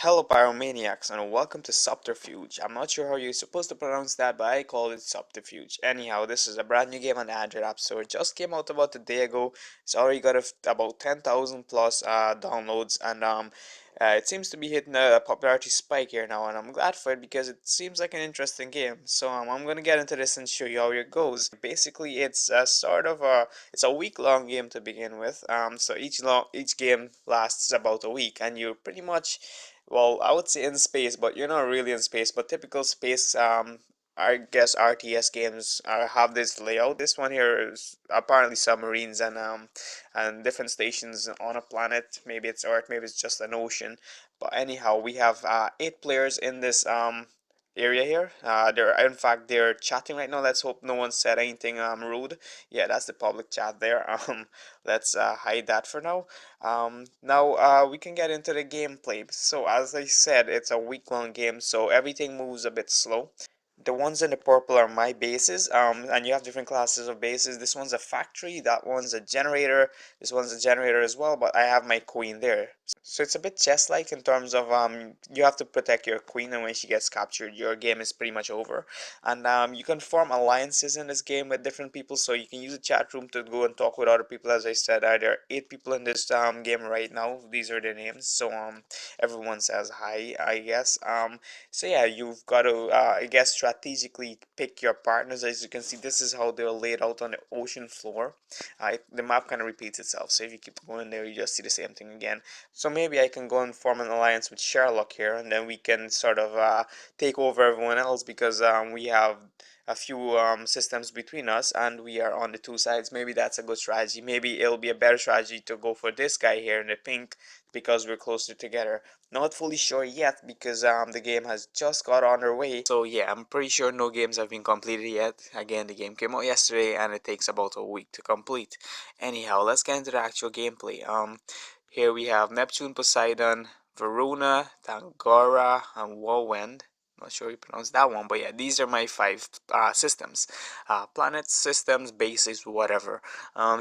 Hello Pyromaniacs and welcome to Subterfuge. I'm not sure how you're supposed to pronounce that, but I call it Subterfuge. Anyhow, this is a brand new game on the Android App Store. It just came out about a day ago. It's already got about 10,000 plus downloads, and it seems to be hitting a popularity spike here now, and I'm glad for it because it seems like an interesting game. So I'm gonna get into this and show you how it goes. Basically, it's a it's a week-long game to begin with. So each game lasts about a week, and you're pretty much, well, I would say in space, but you're not really in space. But typical space, I guess RTS games have this layout. This one here is apparently submarines and different stations on a planet. Maybe it's Earth, maybe it's just an ocean. But anyhow, we have 8 players in this area here. They're chatting right now. Let's hope no one said anything rude. Yeah, that's the public chat there. Let's hide that for now. Now we can get into the gameplay. So as I said, it's a week-long game, so everything moves a bit slow. The ones in the purple are my bases, and you have different classes of bases. This one's a factory, that one's a generator, this one's a generator as well, but I have my queen there. So it's a bit chess-like in terms of you have to protect your queen, and when she gets captured, your game is pretty much over. And you can form alliances in this game with different people, so you can use the chat room to go and talk with other people. As I said, there are 8 people in this game right now. These are their names, so everyone says hi, I guess. So yeah, you've got to, I guess, strategically pick your partners. As you can see, this is how they're laid out on the ocean floor. The map kind of repeats itself, so if you keep going there, you just see the same thing again. So maybe I can go and form an alliance with Sherlock here, and then we can sort of take over everyone else because we have a few systems between us and we are on the two sides. Maybe that's a good strategy. Maybe it'll be a better strategy to go for this guy here in the pink because we're closer together. Not fully sure yet because the game has just got underway. So yeah, I'm pretty sure no games have been completed yet. Again, the game came out yesterday and it takes about a week to complete. Anyhow, let's get into the actual gameplay. Here we have Neptune, Poseidon, Verona, Tangora, and Wowen. Not sure you pronounce that one, but yeah, these are my 5 systems. Planets, systems, bases, whatever.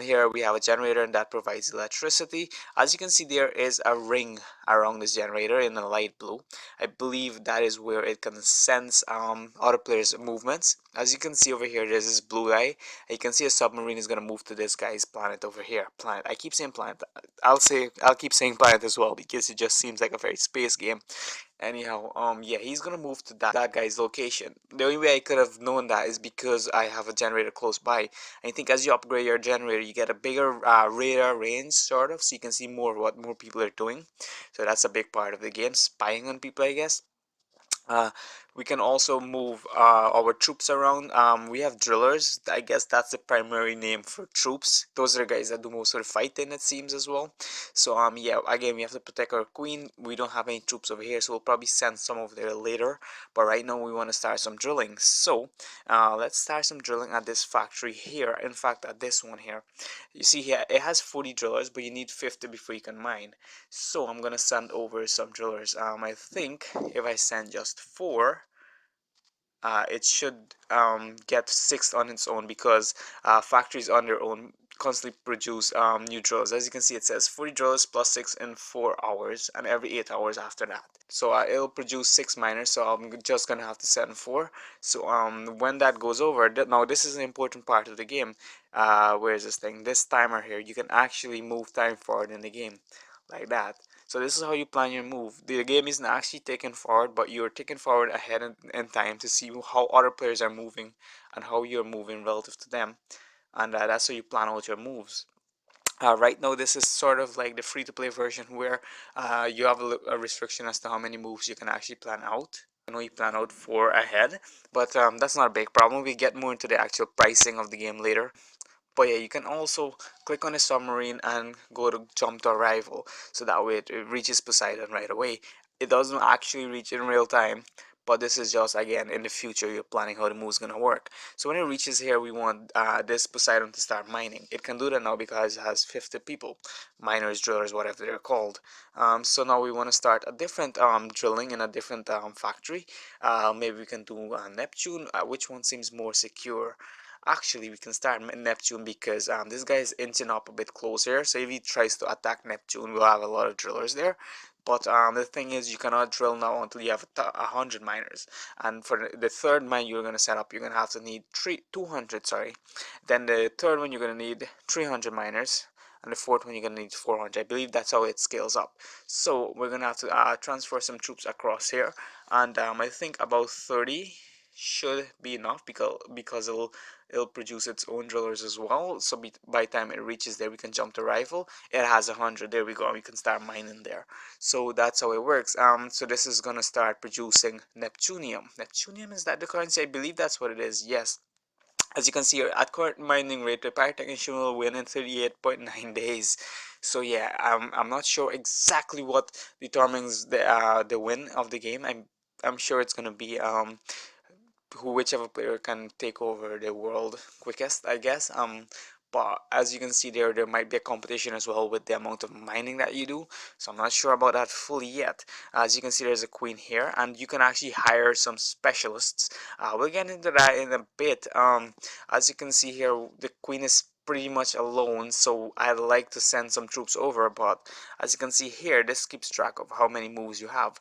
Here we have a generator and that provides electricity. As you can see, there is a ring around this generator in a light blue. I believe that is where it can sense other players' movements. As you can see over here, there's this blue guy. You can see a submarine is gonna move to this guy's planet over here. Planet. I keep saying planet. I'll keep saying planet as well because it just seems like a very space game. Anyhow, yeah, he's gonna move to that guy's location. The only way I could have known that is because I have a generator close by. I think as you upgrade your generator, you get a bigger radar range, sort of, so you can see more what more people are doing. So that's a big part of the game, spying on people, I guess. Uh, we can also move our troops around. We have drillers. I guess that's the primary name for troops. Those are the guys that do most of the fighting, it seems, as well. So yeah, again, we have to protect our queen. We don't have any troops over here, so we'll probably send some over there later. But right now, we want to start some drilling. So let's start some drilling at this factory here. In fact, at this one here. You see here, it has 40 drillers, but you need 50 before you can mine. So I'm gonna send over some drillers. I think if I send just 4, it should get 6 on its own because factories on their own constantly produce new drillers. As you can see, it says 40 drillers plus 6 in 4 hours and every 8 hours after that. So it'll produce 6 miners, so I'm just gonna have to send 4. So when that goes over, now this is an important part of the game. Where is this thing? This timer here, you can actually move time forward in the game like that. So this is how you plan your move. The game isn't actually taken forward, but you're taken forward ahead in time to see how other players are moving and how you're moving relative to them. And that's how you plan out your moves. Right now, this is sort of like the free-to-play version where you have a restriction as to how many moves you can actually plan out. I know you plan out 4 ahead, but that's not a big problem. We get more into the actual pricing of the game later. But yeah, you can also click on a submarine and go to jump to arrival, so that way it reaches Poseidon right away. It doesn't actually reach in real time, but this is just, again, in the future you're planning how the move is gonna work. So when it reaches here, we want this Poseidon to start mining. It can do that now because it has 50 people, miners, drillers, whatever they're called. So now we want to start a different drilling in a different factory. Maybe we can do Neptune. Which one seems more secure? Actually, we can start Neptune because this guy is inching up a bit closer. So if he tries to attack Neptune, we'll have a lot of drillers there. But the thing is, you cannot drill now until you have 100 miners. And for the third mine you're gonna set up, you're gonna have to need 200. Sorry. Then the third one you're gonna need 300 miners. And the fourth one you're gonna need 400. I believe that's how it scales up. So we're gonna have to transfer some troops across here, and I think about 30 should be enough, because it'll produce its own drillers as well. So by the time it reaches there, we can jump the rifle. It has 100. There we go. We can start mining there. So that's how it works. So this is gonna start producing Neptunium. Neptunium, is that the currency? I believe that's what it is. Yes. As you can see here, at current mining rate, the Pyrotechnician will win in 38.9 days. So yeah, I'm not sure exactly what determines the win of the game. I'm sure it's gonna be whichever player can take over the world quickest, I guess. But as you can see there might be a competition as well with the amount of mining that you do. So I'm not sure about that fully yet. As you can see, there's a queen here, and you can actually hire some specialists. We'll get into that in a bit. As you can see here, the queen is pretty much alone, so I'd like to send some troops over, but as you can see here, this keeps track of how many moves you have.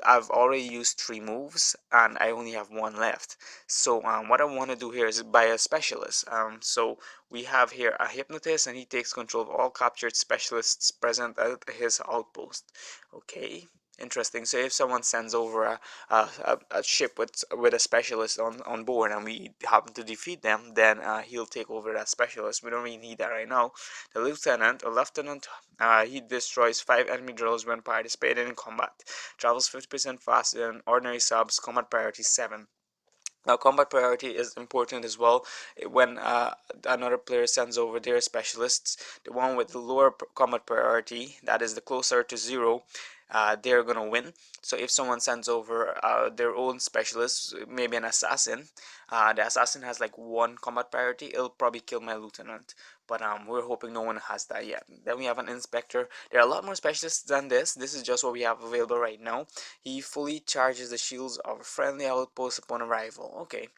I've already used 3 moves and I only have 1 left. So what I want to do here is buy a specialist. So we have here a hypnotist, and he takes control of all captured specialists present at his outpost. Okay, interesting. So if someone sends over a ship with a specialist on board, and we happen to defeat them, then he'll take over that specialist. We don't really need that right now. The lieutenant, he destroys 5 enemy drills when participating in combat. Travels 50% faster than ordinary subs. Combat priority 7. Now, combat priority is important as well. When another player sends over their specialists, the one with the lower combat priority, that is the closer to 0, they're gonna win. So if someone sends over their own specialist, maybe an assassin, the assassin has like 1 combat priority, it'll probably kill my lieutenant. But we're hoping no one has that yet. Then we have an inspector. There are a lot more specialists than this. This is just what we have available right now. He fully charges the shields of a friendly outpost upon arrival. Okay,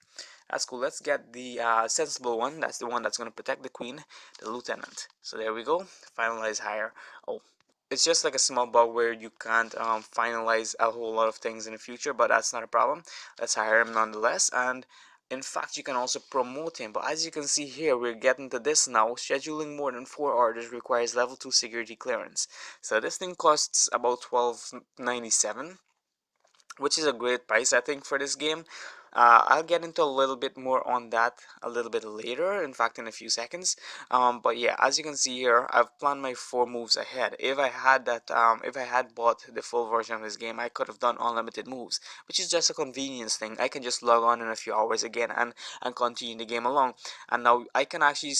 that's cool. Let's get the sensible one. That's the one that's going to protect the queen, the lieutenant. So there we go. Finalize hire. Oh, it's just like a small bug where you can't finalize a whole lot of things in the future, but that's not a problem. Let's hire him nonetheless. And in fact, you can also promote him. But as you can see here, we're getting to this now. Scheduling more than 4 orders requires level 2 security clearance. So this thing costs about $12.97, which is a great price, I think, for this game. I'll get into a little bit more on that a little bit later, in fact in a few seconds. But yeah, as you can see here, I've planned my 4 moves ahead. If I had if I had bought the full version of this game, I could have done unlimited moves, which is just a convenience thing. I can just log on in a few hours again and continue the game along. And now I can actually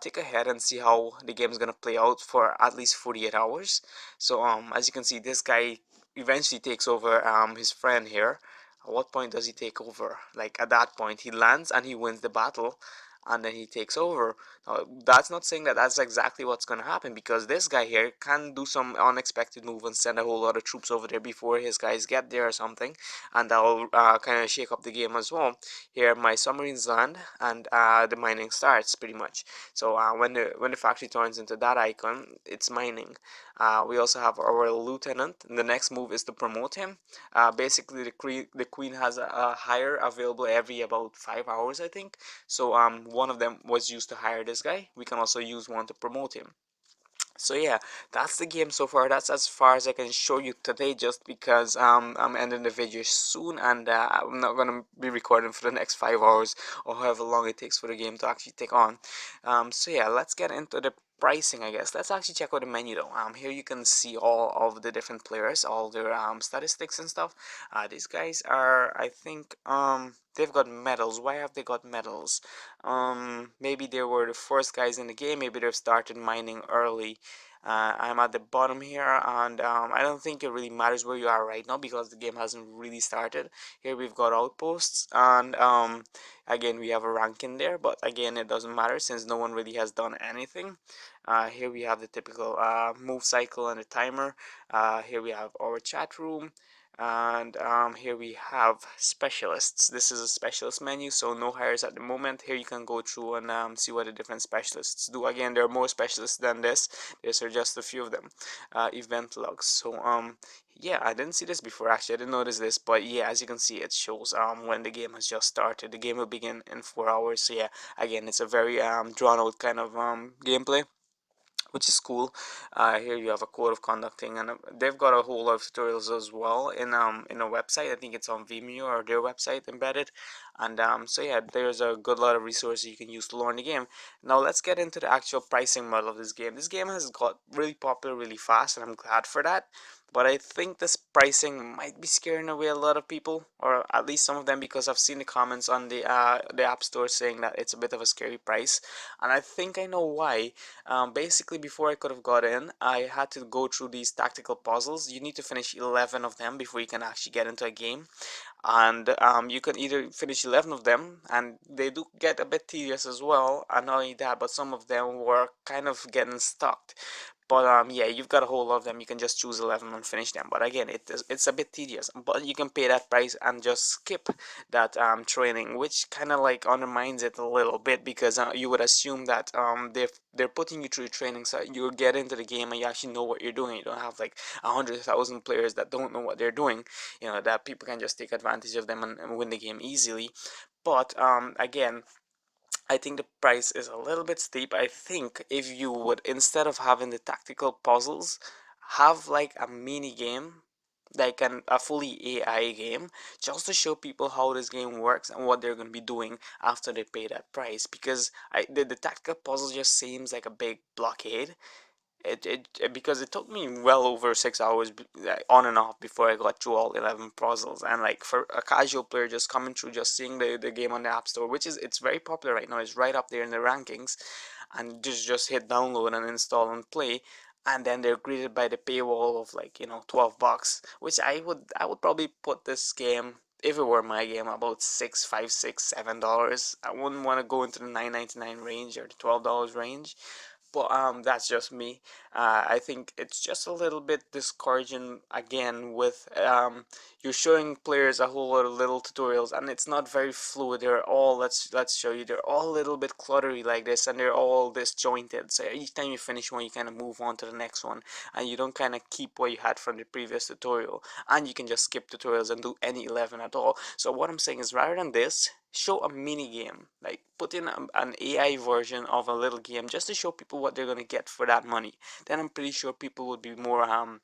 take ahead and see how the game is gonna play out for at least 48 hours. So as you can see, this guy eventually takes over his friend here. At what point does he take over? Like at that point, he lands and he wins the battle, and then he takes over. Now, that's not saying that that's exactly what's going to happen, because this guy here can do some unexpected move and send a whole lot of troops over there before his guys get there or something, and that'll kind of shake up the game as well. Here, my submarines land, and the mining starts pretty much. So when the factory turns into that icon, it's mining. We also have our lieutenant, and the next move is to promote him. Basically, the queen has a hire available every about 5 hours, I think. So one of them was used to hire this guy. We can also use one to promote him. So yeah, that's the game so far. That's as far as I can show you today, just because I'm ending the video soon, and I'm not gonna be recording for the next 5 hours or however long it takes for the game to actually take on. So yeah, let's get into the pricing, I guess. Let's actually check out the menu though. Here you can see all of the different players, all their statistics and stuff. These guys are, I think, they've got medals. Why have they got medals? Maybe they were the first guys in the game. Maybe they've started mining early. I'm at the bottom here, and I don't think it really matters where you are right now, because the game hasn't really started. Here we've got outposts, and again we have a rank in there, but again it doesn't matter since no one really has done anything. Here we have the typical move cycle and the timer. Here we have our chat room. And here we have specialists. This is a specialist menu, so no hires at the moment. Here you can go through and see what the different specialists do. Again, there are more specialists than this. These are just a few of them. Event logs. So yeah, I didn't see this before. Actually, I didn't notice this, but yeah, as you can see, it shows when the game has just started. The game will begin in 4 hours. So yeah, again, it's a very drawn out kind of gameplay, which is cool. Here you have a code of conducting, and they've got a whole lot of tutorials as well in a website. I think it's on Vimeo or their website embedded, and so yeah, there's a good lot of resources you can use to learn the game. Now let's get into the actual pricing model of this game. This game has got really popular really fast, and I'm glad for that. But I think this pricing might be scaring away a lot of people, or at least some of them, because I've seen the comments on the App Store saying that it's a bit of a scary price, and I think I know why. Basically, before I could have got in, I had to go through these tactical puzzles. You need to finish 11 of them before you can actually get into a game. And you can either finish 11 of them, and they do get a bit tedious as well. And not only that, but some of them were kind of getting stuck. But yeah, you've got a whole lot of them. You can just choose 11 and finish them. But again, it's a bit tedious. But you can pay that price and just skip that training, which kind of like undermines it a little bit, because you would assume that they're putting you through training so you get into the game and you actually know what you're doing. You don't have like 100,000 players that don't know what they're doing. You know that people can just take advantage of them and win the game easily. But again, I think the price is a little bit steep. I think if you would, instead of having the tactical puzzles, have like a mini game, like a fully AI game, just to show people how this game works and what they're going to be doing after they pay that price. Because the tactical puzzle just seems like a big blockade. Because it took me well over 6 hours like, on and off before I got through all 11 puzzles. And like for a casual player just coming through, just seeing the game on the App Store, which is it's very popular right now, it's right up there in the rankings, and just hit download and install and play, and then they're greeted by the paywall of like, you know, $12, which I would probably put this game, if it were my game, about $6, $5, $6, $7. I wouldn't want to go into the $9.99 range or the $12 range. But that's just me. I think it's just a little bit discouraging again with you're showing players a whole lot of little tutorials, and it's not very fluid. They're all let's show you. They're all a little bit cluttery like this, and they're all disjointed. So each time you finish one, you kind of move on to the next one, and you don't kind of keep what you had from the previous tutorial. And you can just skip tutorials and do any 11 at all. So what I'm saying is, rather than this, show a mini game, like put in an AI version of a little game just to show people what they're gonna get for that money. Then I'm pretty sure people would be more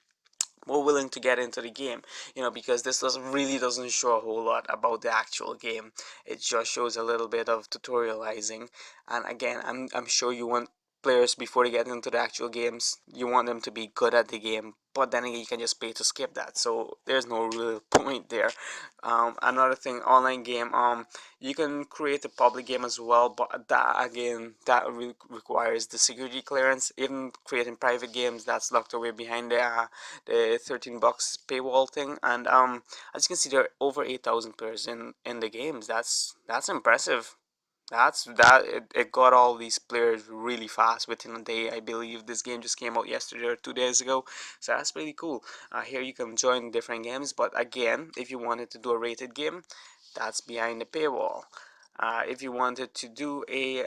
willing to get into the game, you know, because this doesn't show a whole lot about the actual game. It just shows a little bit of tutorializing. And again, I'm sure you want players, before they get into the actual games, you want them to be good at the game, but then again, you can just pay to skip that, so there's no real point there. Another thing, online game, you can create a public game as well, but that again, that requires the security clearance. Even creating private games, that's locked away behind the $13 paywall thing. And as you can see, there are over 8,000 players in the games. That's impressive. It got all these players really fast within a day. I believe this game just came out yesterday or 2 days ago, so that's pretty cool. Here you can join different games, but again, if you wanted to do a rated game, that's behind the paywall. If you wanted to do a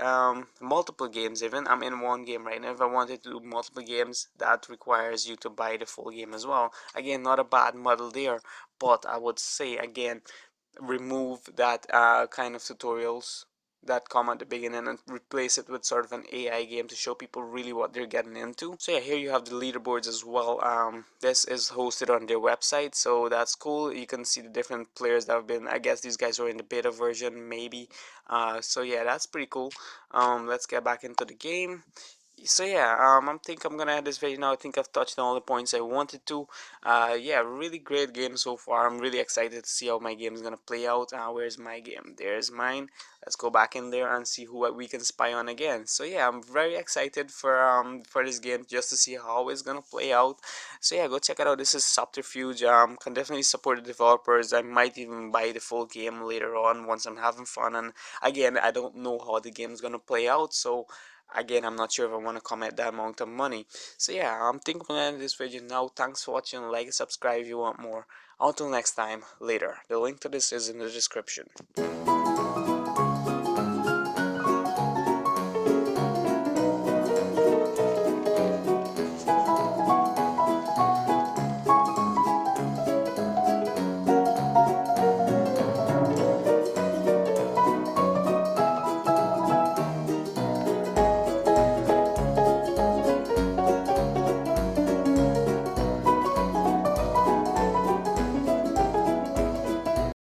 multiple games, even I'm in one game right now. If I wanted to do multiple games, that requires you to buy the full game as well. Again, not a bad model there, but I would say again, remove that kind of tutorials that come at the beginning and replace it with sort of an AI game to show people really what they're getting into. So yeah, here you have the leaderboards as well. This is hosted on their website, so that's cool. You can see the different players that have been, I guess these guys are in the beta version maybe. So yeah, that's pretty cool. Let's get back into the game. So yeah, I think I'm gonna end this video now. I think I've touched on all the points I wanted to. Yeah, really great game so far. I'm really excited to see how my game is gonna play out. Where's my game? There's mine. Let's go back in there and see who we can spy on again. So yeah, I'm very excited for this game, just to see how it's gonna play out. So yeah, go check it out. This is Subterfuge. Can definitely support the developers. I might even buy the full game later on once I'm having fun. And again, I don't know how the game is gonna play out, so Again, I'm not sure if I want to commit that amount of money. So yeah, I'm thinking of ending this video now. Thanks for watching. Like and subscribe if you want more. Until next time, later. The link to this is in the description.